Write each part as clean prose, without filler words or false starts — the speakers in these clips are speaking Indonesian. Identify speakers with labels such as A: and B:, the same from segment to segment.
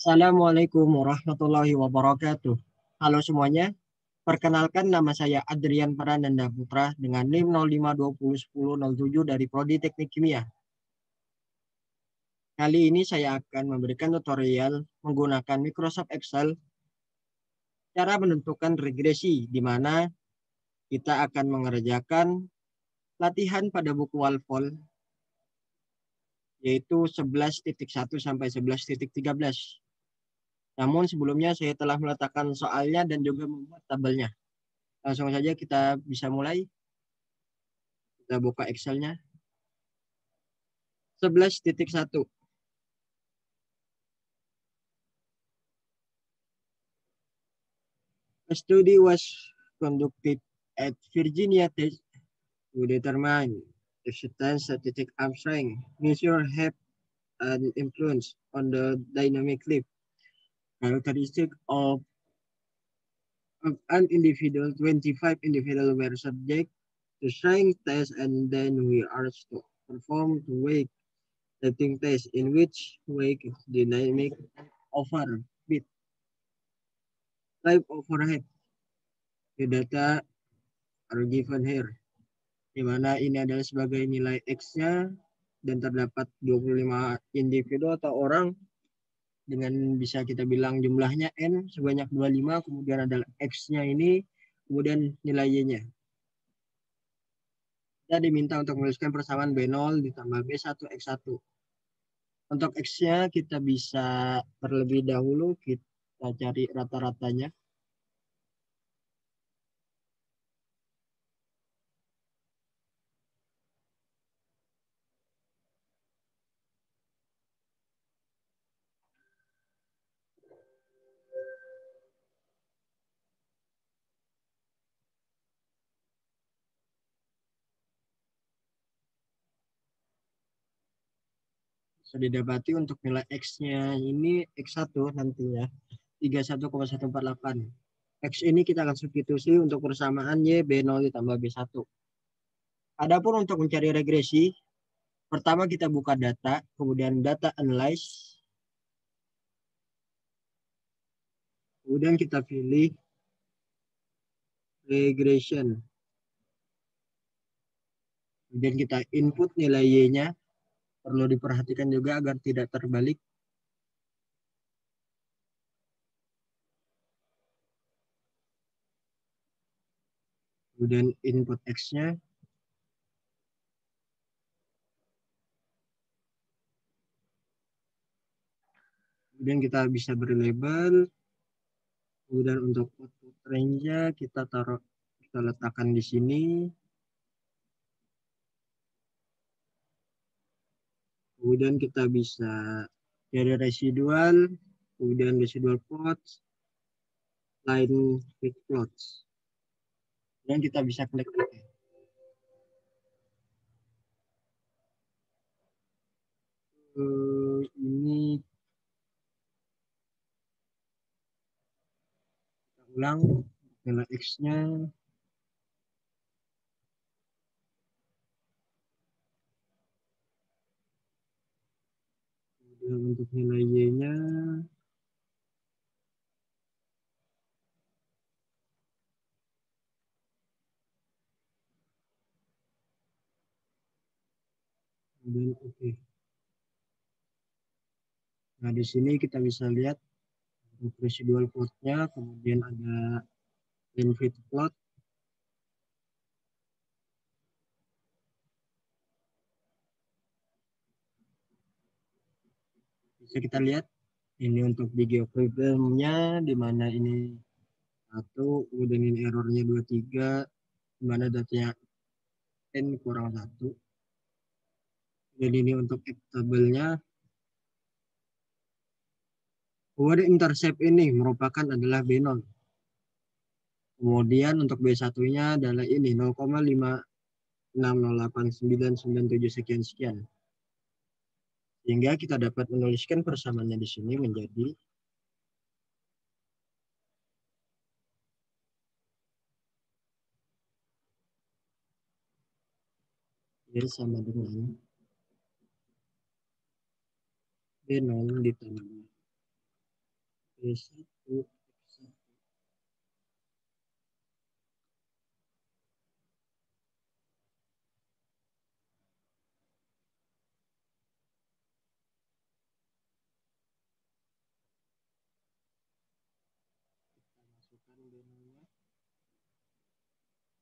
A: Assalamualaikum warahmatullahi wabarakatuh. Halo semuanya, perkenalkan nama saya Adrian Prananda Putra dengan NIM 05201007 dari Prodi Teknik Kimia. Kali ini saya akan memberikan tutorial menggunakan Microsoft Excel cara menentukan regresi, di mana kita akan mengerjakan latihan pada buku Walpole yaitu 11.1 sampai 11.13. Namun sebelumnya saya telah meletakkan soalnya dan juga membuat tabelnya. Langsung saja kita bisa mulai. Kita buka Excel-nya. 11.1. A study was conducted at Virginia Tech to determine if certain static arm strength measure have an influence on the dynamic lift characteristic of an individual. 25 individuals were subject to strength test, and then we are to perform the weight lifting test, in which weight dynamic overhead type overhead. The data are given here, di mana ini adalah sebagai nilai X-nya dan terdapat 25 individu atau orang dengan bisa kita bilang jumlahnya N sebanyak 25, kemudian adalah X-nya ini, kemudian nilai Y-nya. Kita diminta untuk menuliskan persamaan B0 ditambah B1 X1. Untuk X-nya kita bisa terlebih dahulu kita cari rata-ratanya. Sudah didapati untuk nilai X-nya ini X1 nantinya 31,148. X ini kita akan substitusi untuk persamaan Y B0 ditambah B1. Adapun untuk mencari regresi, pertama kita buka data, kemudian data analyze, kemudian kita pilih regression. Kemudian kita input nilai Y-nya. Perlu diperhatikan juga agar tidak terbalik. Kemudian input X-nya. Kemudian kita bisa beri label. Kemudian untuk output range-nya kita letakkan di sini. Kemudian kita bisa cari residual, kemudian residual plots, line fit plots. Dan kita bisa klik OK. Ini kita ulang nilai X-nya. Kemudian untuk nilai Y-nya. Kemudian oke. Nah, di sini kita bisa lihat untuk residual plotnya, kemudian ada line fit plot. Bisa kita lihat ini untuk di geoframe-nya, di mana ini 1, kemudian ini errornya 23, di mana datanya N kurang 1. Jadi ini untuk tabelnya. Kemudian intercept ini merupakan adalah B0. Kemudian untuk B1-nya adalah ini 0,5608997 sekian-sekian. Sehingga kita dapat menuliskan persamaannya di sini menjadi Y sama dengan B0 ditambah B1 X1. Masukkan benonya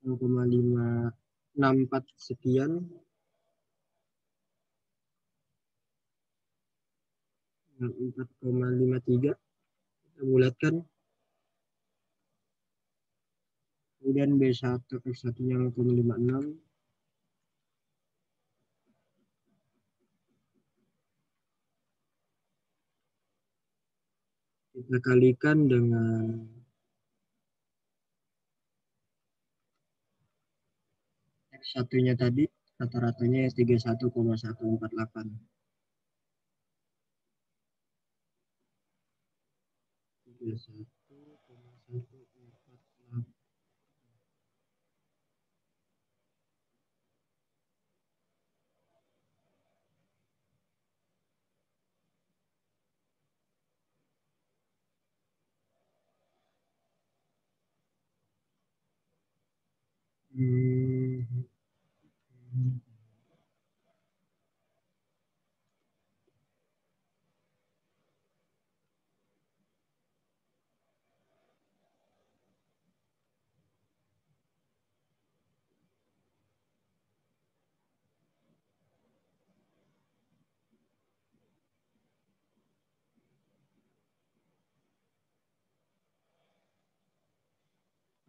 A: 0,564 sekian, 4,53 kita bulatkan. Kemudian B1 X1 nya 0,56, kita kalikan dengan X1 nya tadi, rata-ratanya 31,148. 31,148.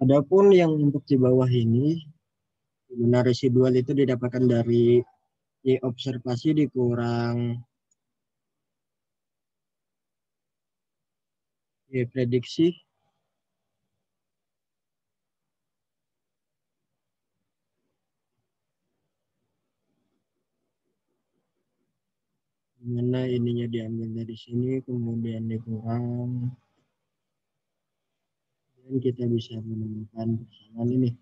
A: Adapun yang untuk di bawah ini, dimana residual itu didapatkan dari observasi dikurang prediksi, dimana ininya diambil dari sini, kemudian dikurang, dan kita bisa menemukan persamaan ini.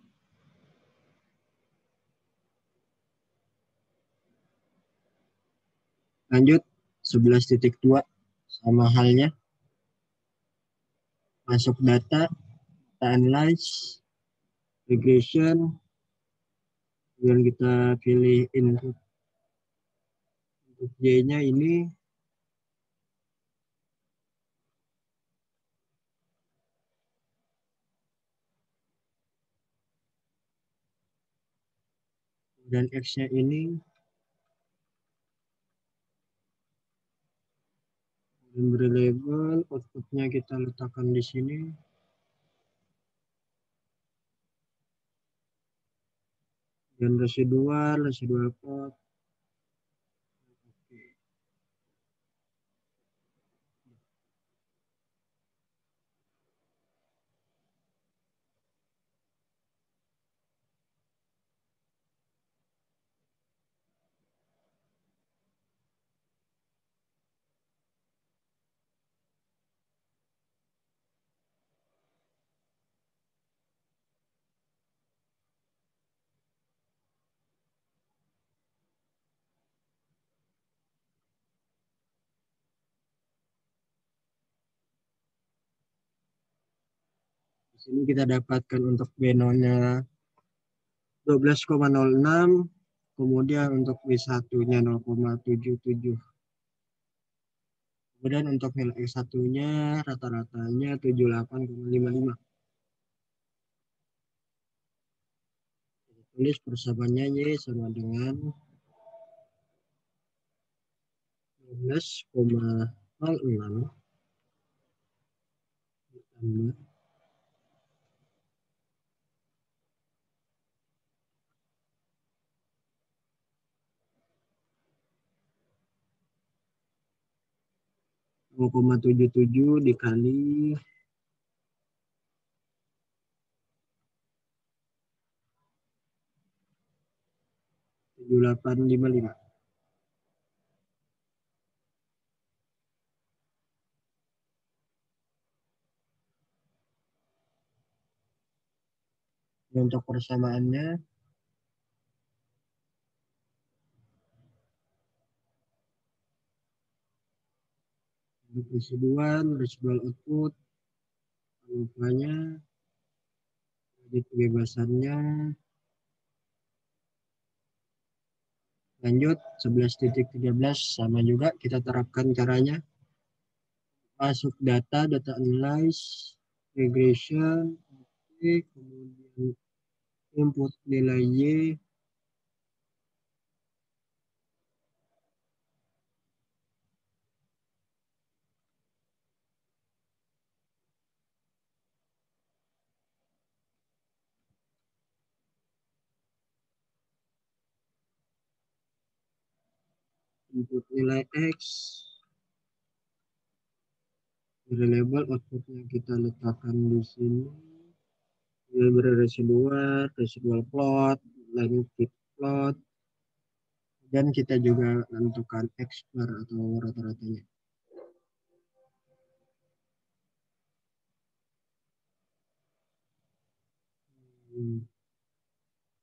A: Lanjut 11.2 sama halnya, masuk data, analyze, regression, kemudian kita pilih input. Untuk Y-nya ini dan X-nya ini, dan beri label, outputnya kita letakkan di sini. Dan residual code. Di sini kita dapatkan untuk B0-nya 12,06, kemudian untuk W1-nya 0,77. Kemudian untuk nilai X1-nya rata-ratanya 78,55. Tulis persamaannya Y sama dengan 12,06 ditambah 0,77 dikali 7855. Untuk persamaannya residuan, residual output, alfanya, jadi kebebasannya. Lanjut 11.13 sama juga kita terapkan caranya. Masuk data analyze, regression, oke, kemudian input nilai Y, input nilai X, variable outputnya kita letakkan di sini, residual plot, length plot, dan kita juga menentukan X bar atau rata-ratanya.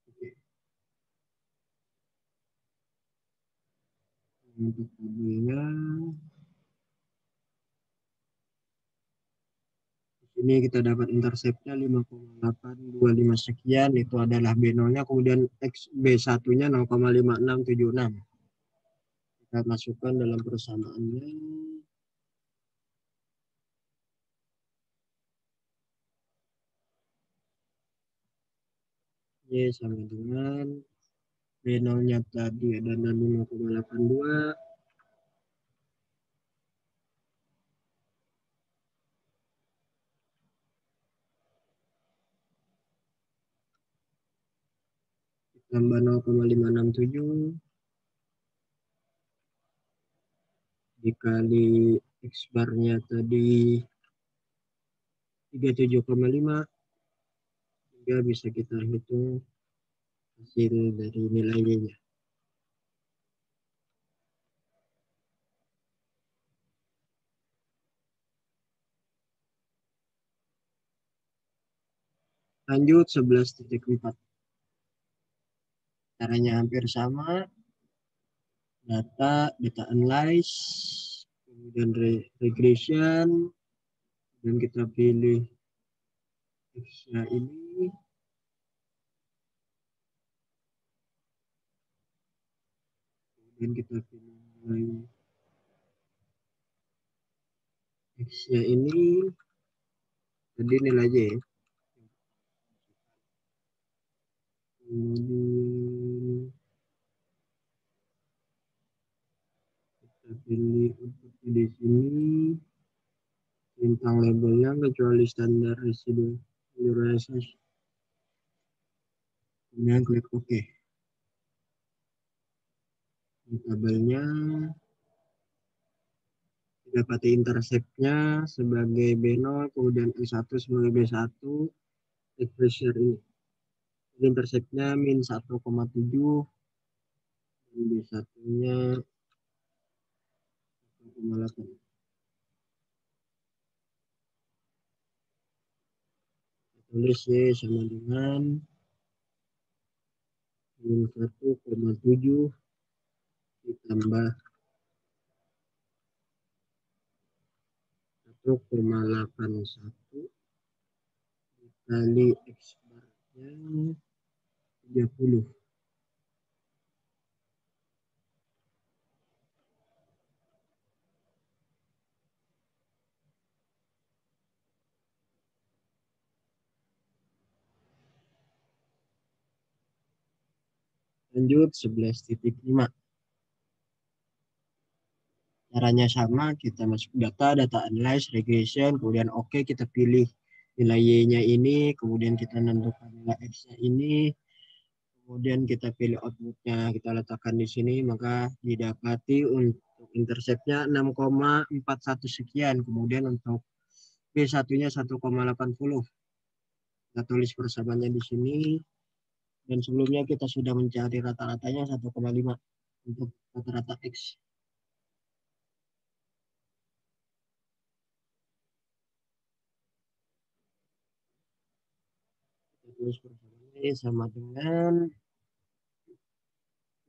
A: Oke. Untuk tabelnya, ini kita dapat interceptnya 5,825 sekian, itu adalah B0-nya, kemudian X B1-nya 0,5676. Kita masukkan dalam persamaannya. Y sama dengan B0-nya tadi ada 5,82. Tambah 0,567 dikali X barnya tadi 37,5, sehingga bisa kita hitung hasil dari nilainya. Lanjut 11.4. Caranya hampir sama. Data analyze, kemudian regression, dan kita pilih X-nya ini. Kemudian kita pilih nilai X-nya ini. Jadi nilai Y. Kemudian kita pilih untuk di sini. Bintang labelnya kecuali standar residu. Kemudian klik OK. Di tabelnya dapati interceptnya sebagai B0, kemudian E1 sebagai B1, pressure ini. Interceptnya min 1,7, dan B1-nya 1,8. Tulis Y sama dengan min 1,7 ditambah 1,81 dikali X barnya 30. Lanjut 11.5. Caranya sama, kita masuk data analyze, regression, kemudian oke, kita pilih nilai Y-nya ini, kemudian kita menentukan nilai X-nya ini, kemudian kita pilih outputnya, kita letakkan di sini, maka didapati untuk interceptnya 6,41 sekian, kemudian untuk B1-nya 1,80. Kita tulis persamaannya di sini, dan sebelumnya kita sudah mencari rata-ratanya 1,5 untuk rata-rata X. Kita tulis persamaannya sama dengan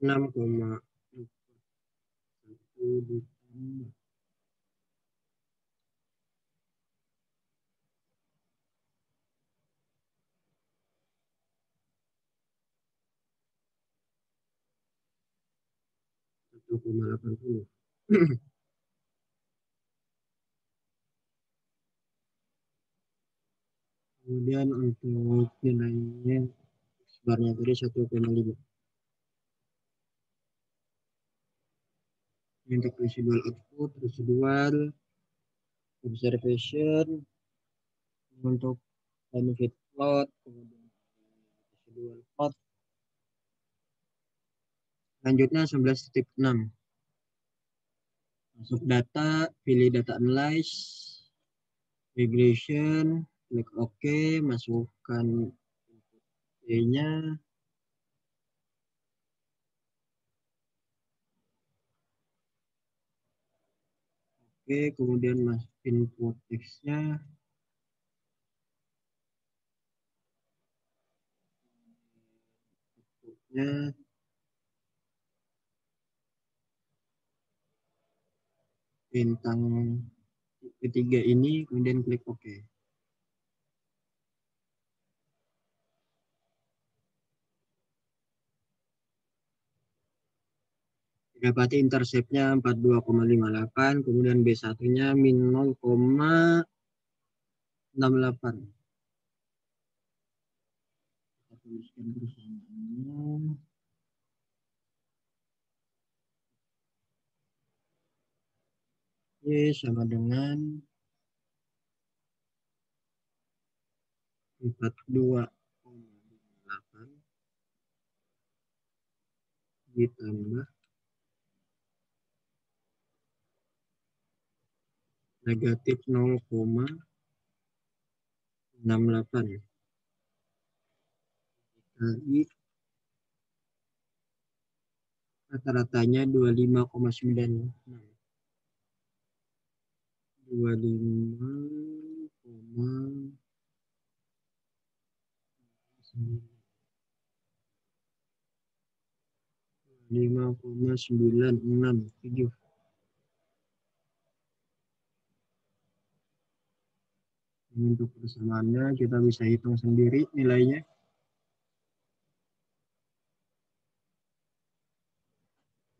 A: 6,41 ditambah 1,80. Kemudian untuk nilainya sebarnya tadi 1,5. Untuk residual output, residual observation, untuk benefit plot, kemudian residual plot. Selanjutnya 11.6. Masuk data, pilih data analyze, regression, klik OK, masukkan Y-nya. Oke, kemudian masukin input text-nya. Bintang ketiga ini, kemudian klik OK. Dapati intercept-nya 42,58, kemudian B1-nya min 0,68. Kita tuliskan persamaannya. Oke, sama dengan 42,8 ditambah negatif 0,68 kali rata-ratanya 25,96. 5,967. Untuk persamaannya kita bisa hitung sendiri nilainya.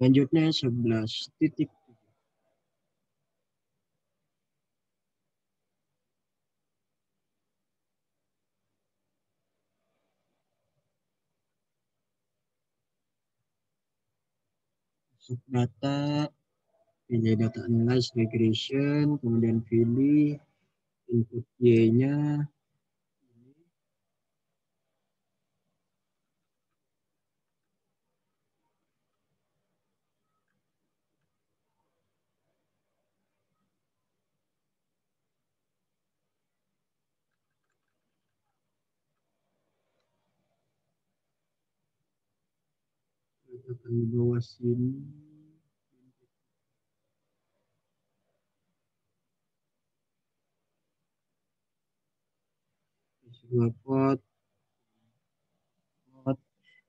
A: Selanjutnya 11 titik. Masuk data, pilih data analyze regression, kemudian pilih input Y-nya. Letakkan di bawah sini. Dua pot.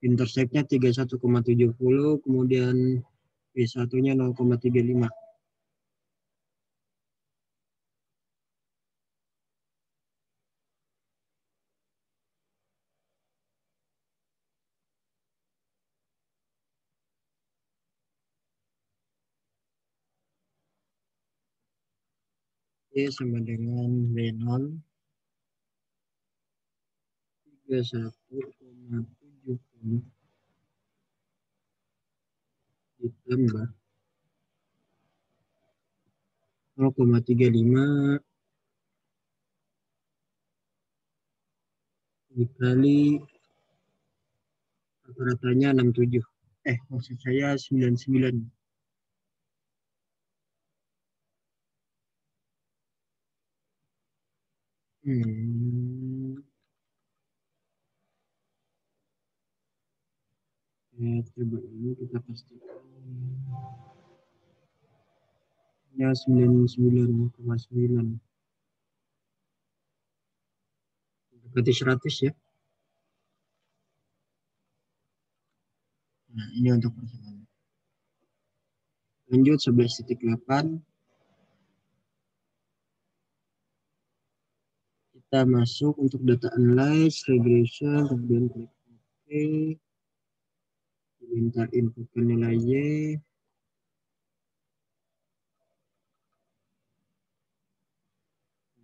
A: Intercept-nya 31,70, kemudian B1-nya 0,35. Y sama dengan B0 31,70 ditambah 0,35 dikali rata-ratanya 67. Maksud saya 99. Coba ini kita pastikan. Ya 99,9. Berarti 100 ya. Nah, ini untuk persamaan. Lanjut 11.8. Kita masuk untuk data analyze, regression, kemudian klik OK. Diminta inputkan nilai Y.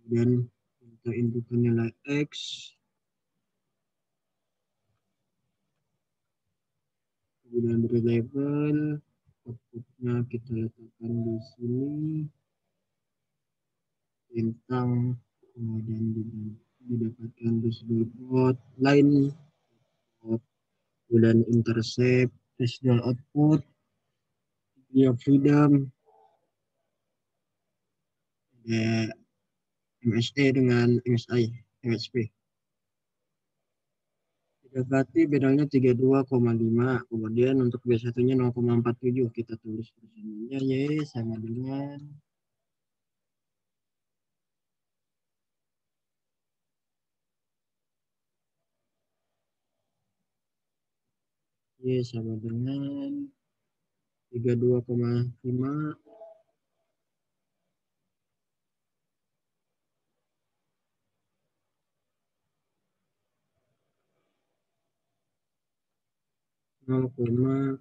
A: Kemudian kita inputkan nilai X. Kemudian beri label. Outputnya kita letakkan di sini. Tentang kemudian didapatkan visual code line, kemudian intercept, visual output, degree of freedom, MSE dengan MSI, MSP. Didapati bedanya 32,5, kemudian untuk B1-nya 0,47, kita tulis persamaan Y sama dengan Y sama dengan 32,5 0,47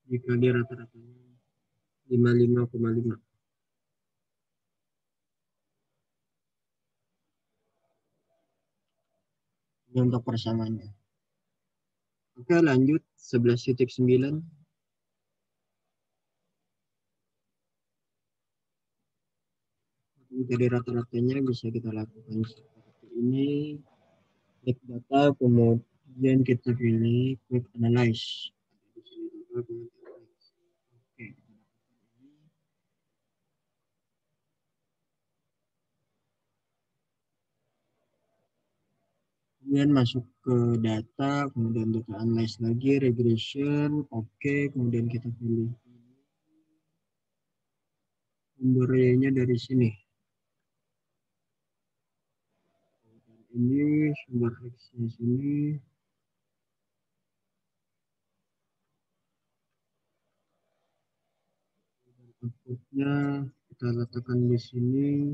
A: dikali rata-ratanya 55,5. Ini untuk persamaannya. Oke, lanjut 11.9. Dari rata-ratanya bisa kita lakukan seperti ini. Klik data, kemudian kita pilih quick analyze. Oke. Kemudian masuk ke data, kemudian kita analyze lagi, regression, oke, kemudian kita pilih sumbernya dari sini. Ini sumber X-nya sini. Outputnya kita letakkan di sini.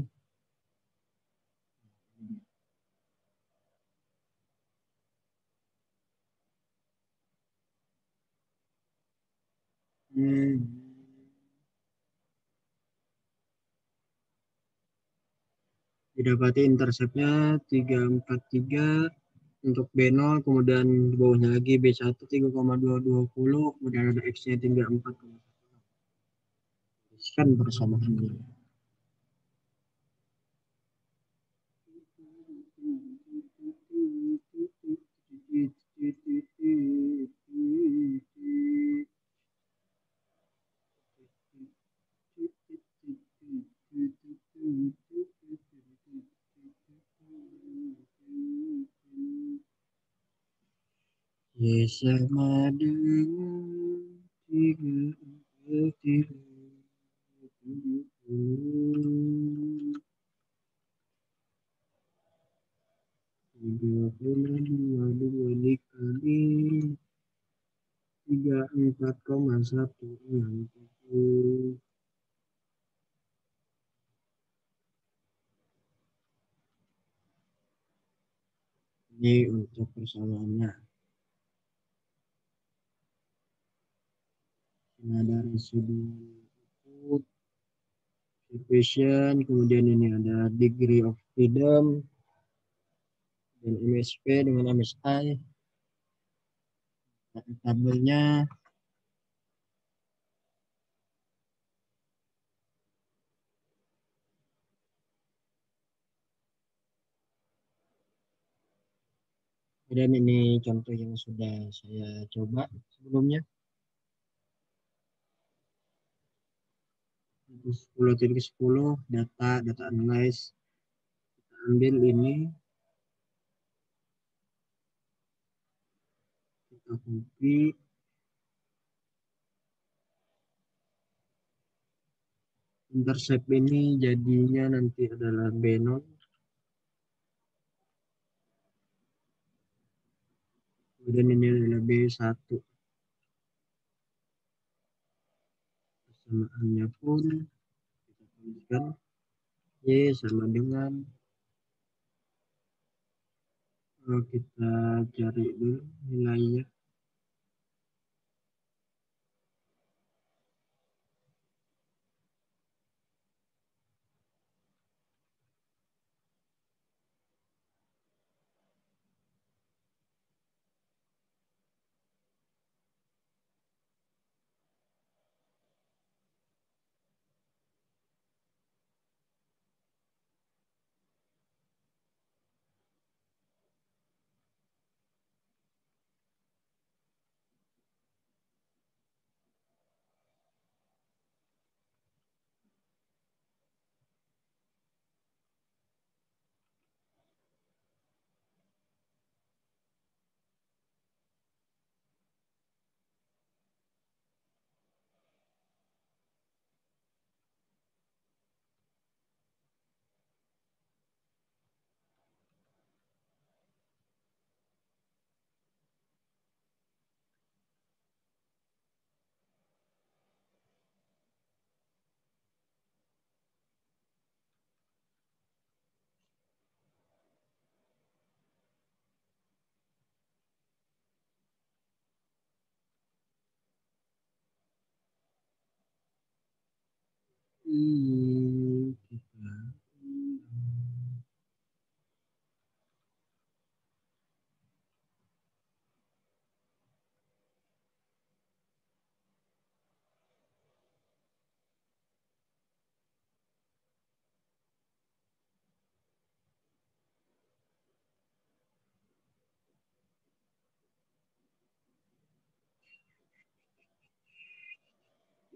A: Didapati interceptnya 343 untuk B0, kemudian di bawahnya lagi B1 3,220, kemudian ada X-nya 34. Kan persamaannya. Y sama dengan 3,2 dikali 34,167. Ini untuk persamaannya. Ini ada residual output, equation, kemudian ini ada degree of freedom, dan MSP dengan MSI. Tabelnya dan ini contoh yang sudah saya coba sebelumnya. 10.10 data analyze, kita ambil ini, kita copy, intercept ini jadinya nanti adalah B0, kemudian ini adalah B1. Persamaannya pun kita tuliskan Y sama dengan Kita cari dulu nilainya.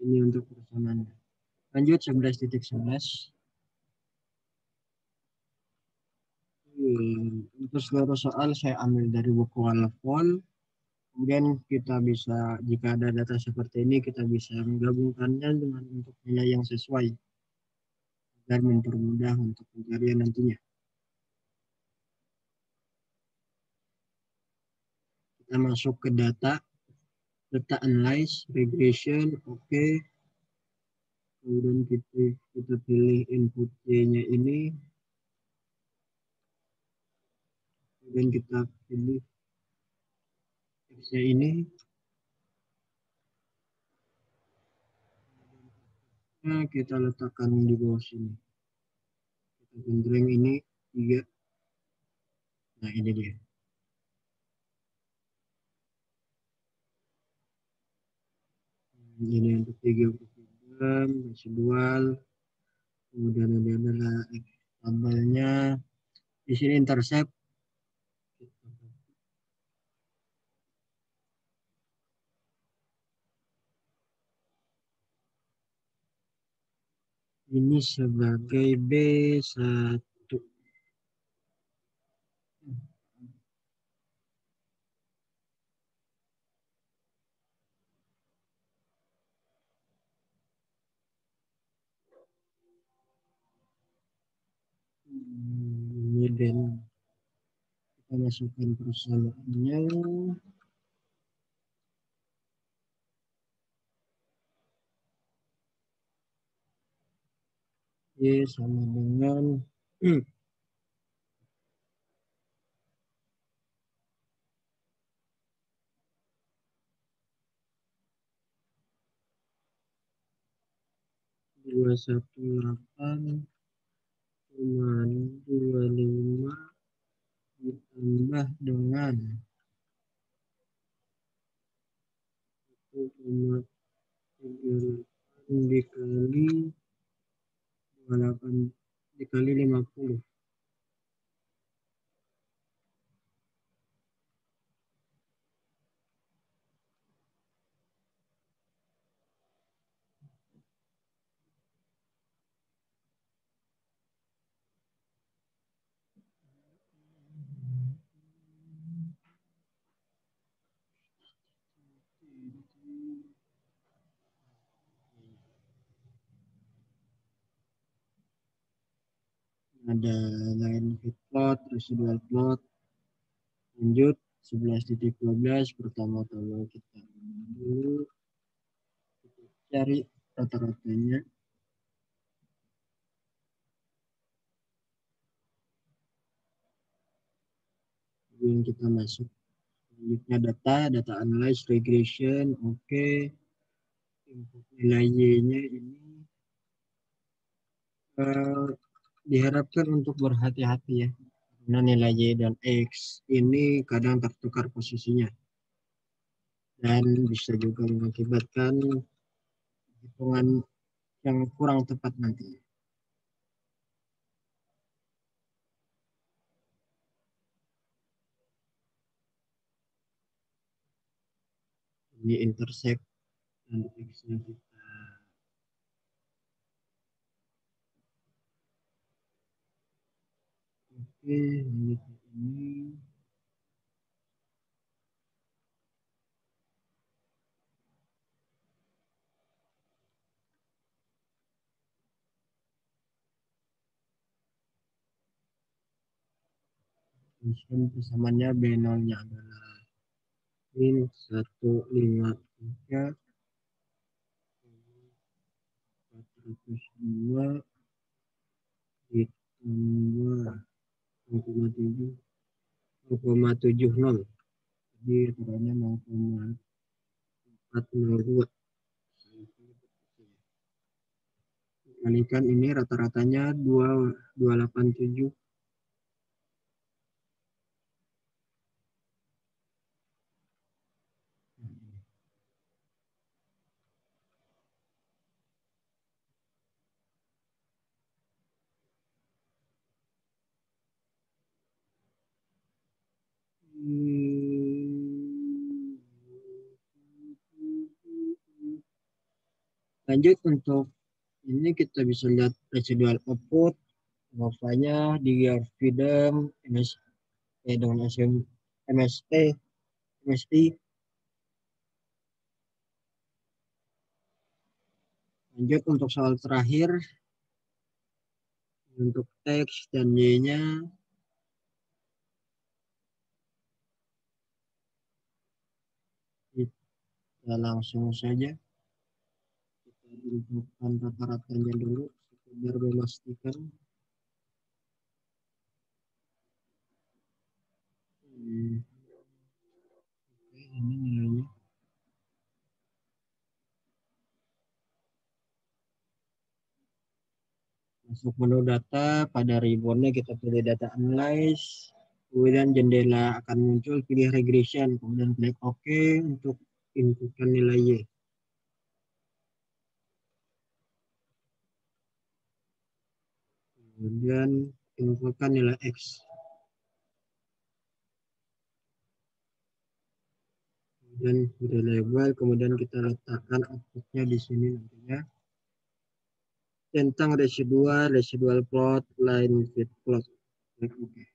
A: Kita ini untuk persamaan. Lanjut 11.11. Untuk seluruh soal saya ambil dari buku Alfon. Kemudian kita bisa, jika ada data seperti ini, kita bisa menggabungkannya dengan untuk nilai yang sesuai agar mempermudah untuk pencarian nantinya. Kita masuk ke data analyze, regression, oke. Kemudian kita pilih input Y-nya ini. Kemudian kita pilih X-nya ini. Nah, kita letakkan di bawah sini. Kita genjreng ini 3. Nah, ini dia. Ini untuk 3 program, residual. Kemudian ini adalah tabelnya. Di sini intercept. Ini sebagai B1. Ini dan kita masukkan persamaannya. Y sama dengan 218,25 ditambah dengan 1,38 dikali 28 dikali 50. Ada line fit plot, residual plot. Lanjut 11.12 pertama-tama kita dulu cari rata-ratanya. yang kita masuk. Selanjutnya data analyze, regression, oke. Input nilai Y-nya ini diharapkan untuk berhati-hati ya. Karena nilai Y dan X ini kadang tertukar posisinya. Dan bisa juga mengakibatkan hitungan yang kurang tepat nanti. Ini intersect dan X-nya kita oke, ini function persamaannya B0-nya adalah min 153 402 ditambah 0,7 0,70. Jadi ukurannya 0,402. Kalikan ini rata-ratanya 287. Lanjut untuk ini kita bisa lihat residual output Nova-nya di freedom MSE dengan MSI. Lanjut untuk soal terakhir untuk X dan Y-nya kita langsung saja kita inputkan rata-ratanya dulu biar memastikan. Oke, ini nilainya. Masuk menu data, pada ribbonnya kita pilih data analyze, kemudian jendela akan muncul, pilih regression, kemudian klik OK untuk inputkan nilai Y. Kemudian inputkan nilai X. Kemudian sudah label, kemudian kita letakkan outputnya di sini nantinya. Tentang residual plot, line fit plot. Klik OK.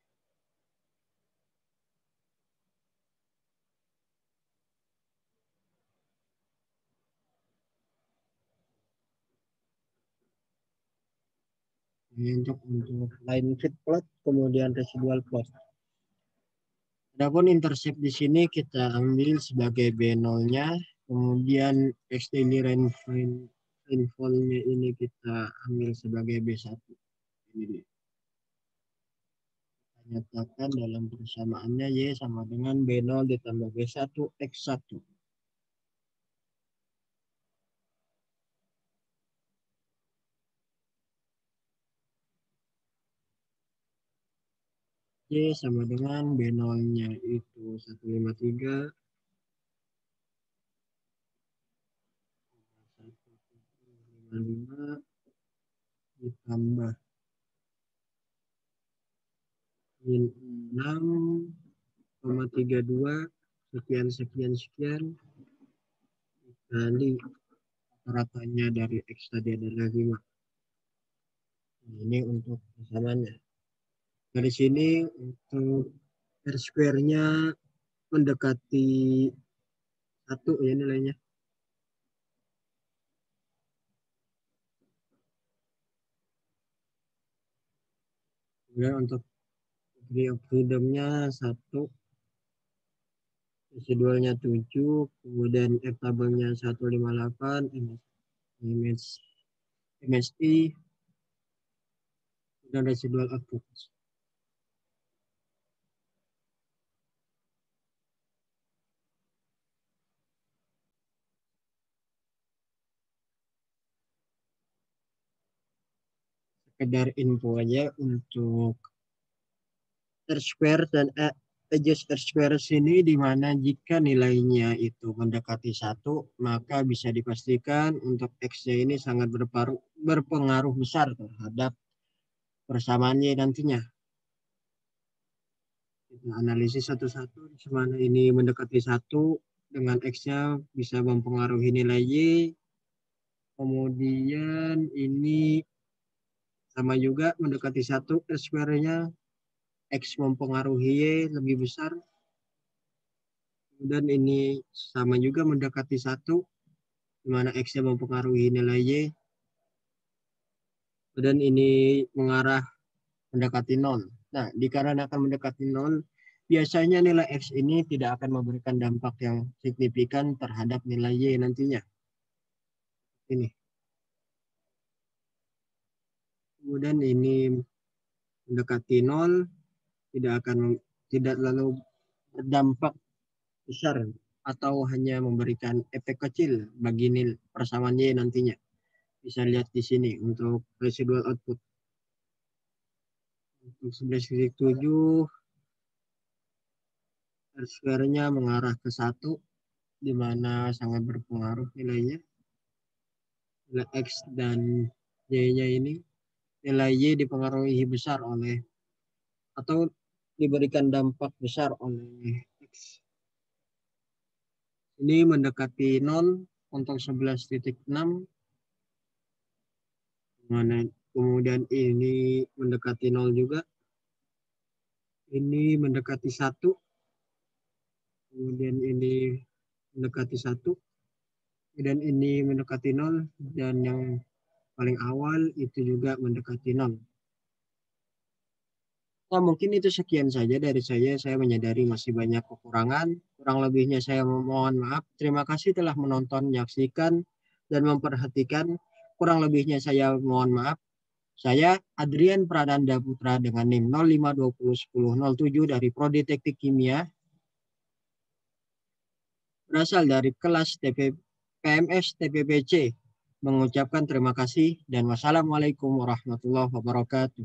A: Ini untuk line fit plot, kemudian residual plot. Adapun intercept di sini kita ambil sebagai B0-nya, kemudian X daily rainfall-nya ini kita ambil sebagai B1. Ini dia. Kita nyatakan dalam persamaannya Y sama dengan B0 ditambah B1 X1. Y sama dengan B0-nya itu 153 155 ditambah min 6,32 sekian kali ratanya dari X tadi adalah 5. Ini untuk persamaannya. Dari sini untuk R square-nya mendekati 1 ya nilainya. Kemudian untuk degree of freedom-nya 1, residualnya 7, kemudian F tabelnya 158, MSI, dan residual output. sekedar info aja untuk R-square dan adjust R-square sini, di mana jika nilainya itu mendekati 1, maka bisa dipastikan untuk X-nya ini sangat berpengaruh besar terhadap persamaan Y nantinya. Kita analisis satu-satu, di mana ini mendekati 1 dengan X-nya bisa mempengaruhi nilai Y. Kemudian ini sama juga mendekati 1, R-square-nya X mempengaruhi Y lebih besar. Dan ini sama juga mendekati 1, di mana X-nya mempengaruhi nilai Y. Dan ini mengarah mendekati 0. Nah, dikarenakan mendekati 0, biasanya nilai X ini tidak akan memberikan dampak yang signifikan terhadap nilai Y nantinya. Ini. Kemudian ini mendekati 0, tidak lalu berdampak besar atau hanya memberikan efek kecil bagi nilai persamaan Y nantinya. Bisa lihat di sini untuk residual output. Untuk 11,7, R-square-nya mengarah ke 1, di mana sangat berpengaruh nilainya. Nilai X dan Y-nya ini. Nilai Y dipengaruhi besar oleh atau diberikan dampak besar oleh X. Ini mendekati 0 untuk 11,6. Kemudian ini mendekati 0 juga. Ini mendekati 1. Kemudian ini mendekati 1. Dan ini mendekati 0. Dan yang paling awal itu juga mendekati 0. Nah, mungkin itu sekian saja dari saya. Saya menyadari masih banyak kekurangan. Kurang lebihnya saya mohon maaf. Terima kasih telah menonton, menyaksikan, dan memperhatikan. Kurang lebihnya saya mohon maaf. Saya Adrian Pradanda Putra dengan NIM 05201007 dari Prodi Teknik Kimia. Berasal dari kelas PMS TPPC. Mengucapkan terima kasih dan wassalamualaikum warahmatullahi wabarakatuh.